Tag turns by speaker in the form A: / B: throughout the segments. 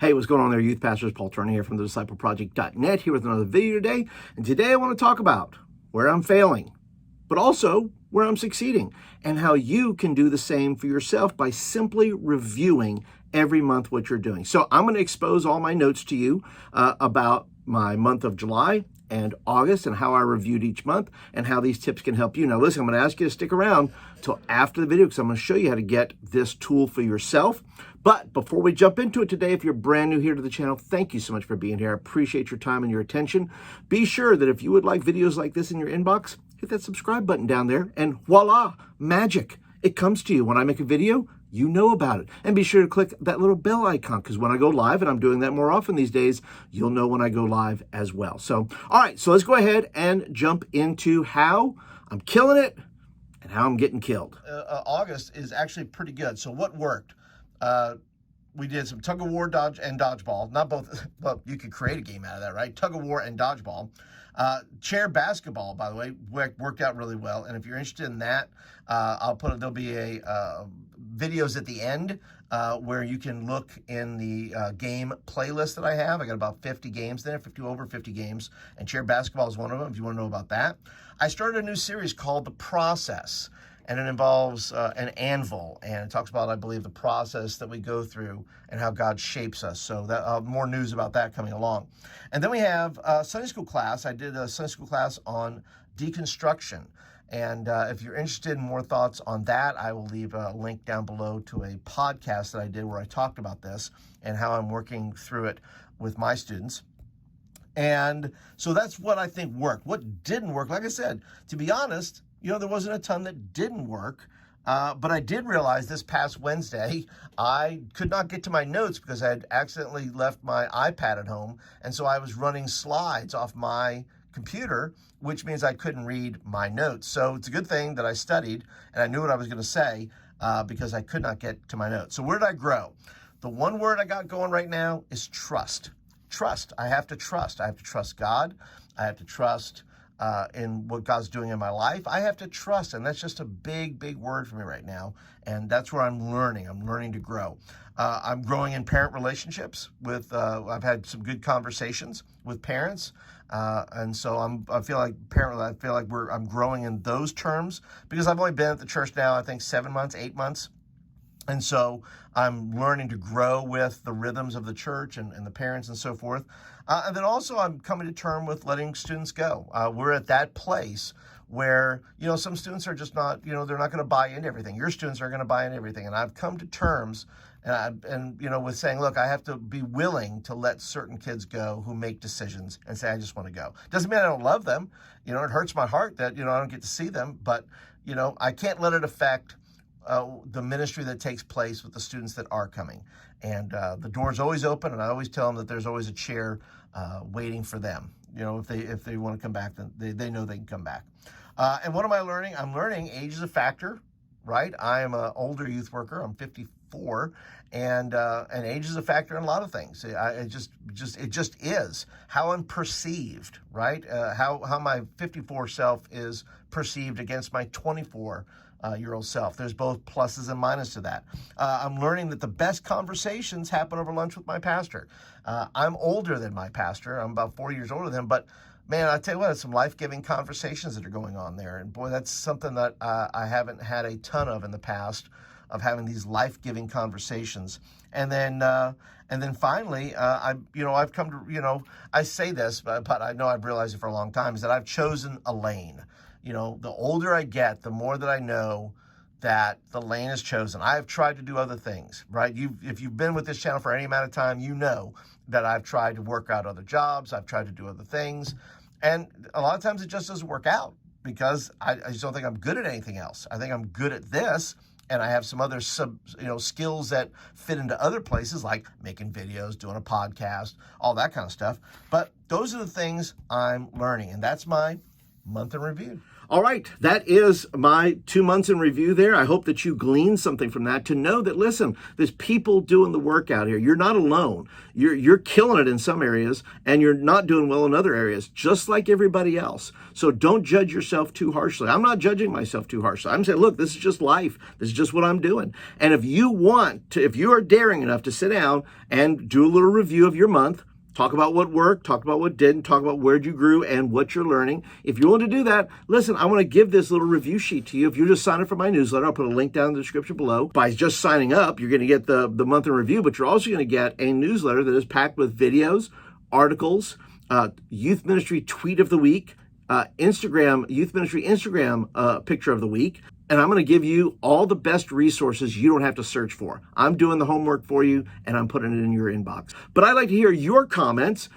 A: Hey, what's going on there, youth pastors? Paul Turner here from the discipleproject.net, here with another video today. And today I want to talk about where I'm failing, but also where I'm succeeding, and how you can do the same for yourself by simply reviewing every month what you're doing. So I'm going to expose all my notes to you about my month of July and August and how I reviewed each month and how these tips can help you. Now listen, I'm going to ask you to stick around till after the video because I'm going to show you how to get this tool for yourself. But before we jump into it today, if you're brand new here to the channel, thank you so much for being here. I appreciate your time and your attention. Be sure that if you would like videos like this in your inbox, hit that subscribe button down there and voila, magic. It comes to you. When I make a video, you know about it. And be sure to click that little bell icon because when I go live, and I'm doing that more often these days, you'll know when I go live as well. So, all right, so let's go ahead and jump into how I'm killing it and how I'm getting killed. August is actually pretty good. So what worked? We did some tug of war, dodge, and dodgeball. Not both, well, you could create a game out of that, right? Tug of war and dodgeball. Chair basketball, by the way, worked out really well. And if you're interested in that, there'll be videos at the end where you can look in the game playlist that I have. I got about 50 games there, over 50 games, and chair basketball is one of them if you want to know about that. I started a new series called The Process, and it involves an anvil, and it talks about, I believe, the process that we go through and how God shapes us. So that more news about that coming along. And then we have Sunday school class. I did a Sunday school class on deconstruction. And if you're interested in more thoughts on that, I will leave a link down below to a podcast that I did where I talked about this and how I'm working through it with my students. And so that's what I think worked. What didn't work, like I said, to be honest, there wasn't a ton that didn't work, but I did realize this past Wednesday, I could not get to my notes because I had accidentally left my iPad at home, and so I was running slides off my computer, which means I couldn't read my notes. So it's a good thing that I studied, and I knew what I was going to say because I could not get to my notes. So where did I grow? The one word I got going right now is trust. Trust. I have to trust. I have to trust God. I have to trust in what God's doing in my life. I have to trust, and that's just a big, big word for me right now, and that's where I'm learning. I'm learning to grow. I'm growing in parent relationships with, I've had some good conversations with parents, and so I feel like I'm growing in those terms because I've only been at the church now, I think 7 months, 8 months. And so I'm learning to grow with the rhythms of the church and the parents and so forth. And then also I'm coming to terms with letting students go. We're at that place where, some students are just not, they're not going to buy into everything. Your students are going to buy into everything. And I've come to terms with saying, look, I have to be willing to let certain kids go who make decisions and say, I just want to go. Doesn't mean I don't love them. It hurts my heart that, I don't get to see them. But, I can't let it affect the ministry that takes place with the students that are coming. And the door's always open, and I always tell them that there's always a chair waiting for them. If they want to come back, then they know they can come back. And what am I learning? I'm learning age is a factor, right? I am an older youth worker. I'm 54, and age is a factor in a lot of things. It just is how I'm perceived, right? How my 54 self is perceived against my 24-year-old self. There's both pluses and minuses to that. I'm learning that the best conversations happen over lunch with my pastor. I'm older than my pastor. I'm about 4 years older than him, but man, I tell you what, it's some life-giving conversations that are going on there. And boy, that's something that I haven't had a ton of in the past, of having these life-giving conversations. And then finally, I've come to, I say this, but I know I've realized it for a long time, is that I've chosen a lane. The older I get, the more that I know that the lane is chosen. I've tried to do other things, right? If you've been with this channel for any amount of time, you know that I've tried to work out other jobs. I've tried to do other things. And a lot of times it just doesn't work out because I just don't think I'm good at anything else. I think I'm good at this, and I have some other skills that fit into other places like making videos, doing a podcast, all that kind of stuff. But those are the things I'm learning, and that's my month in review. All right, that is my 2 months in review there. I hope that you gleaned something from that to know that, listen, there's people doing the work out here. You're not alone. You're killing it in some areas and you're not doing well in other areas, just like everybody else. So don't judge yourself too harshly. I'm not judging myself too harshly. I'm saying, look, this is just life. This is just what I'm doing. And if you want to, if you are daring enough to sit down and do a little review of your month, talk about what worked, talk about what didn't, talk about where you grew and what you're learning. If you want to do that, listen, I want to give this little review sheet to you. If you just sign up for my newsletter, I'll put a link down in the description below. By just signing up, you're going to get the month in review, but you're also going to get a newsletter that is packed with videos, articles, youth ministry tweet of the week, Instagram, youth ministry Instagram picture of the week. And I'm going to give you all the best resources you don't have to search for. I'm doing the homework for you, and I'm putting it in your inbox. But I'd like to hear your comments.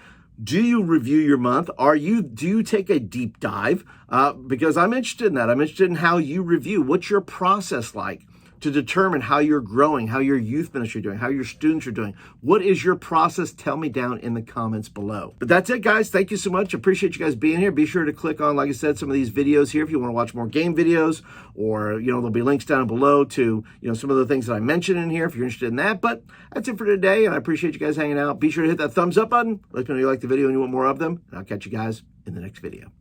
A: Do you review your month? Do you take a deep dive? Because I'm interested in that. I'm interested in how you review. What's your process like to determine how you're growing, how your youth ministry are doing, how your students are doing? What is your process? Tell me down in the comments below. But that's it, guys. Thank you so much. Appreciate you guys being here. Be sure to click on, like I said, some of these videos here if you want to watch more game videos, or, there'll be links down below to, some of the things that I mentioned in here if you're interested in that. But that's it for today, and I appreciate you guys hanging out. Be sure to hit that thumbs up button. Let me know you like the video and you want more of them, and I'll catch you guys in the next video.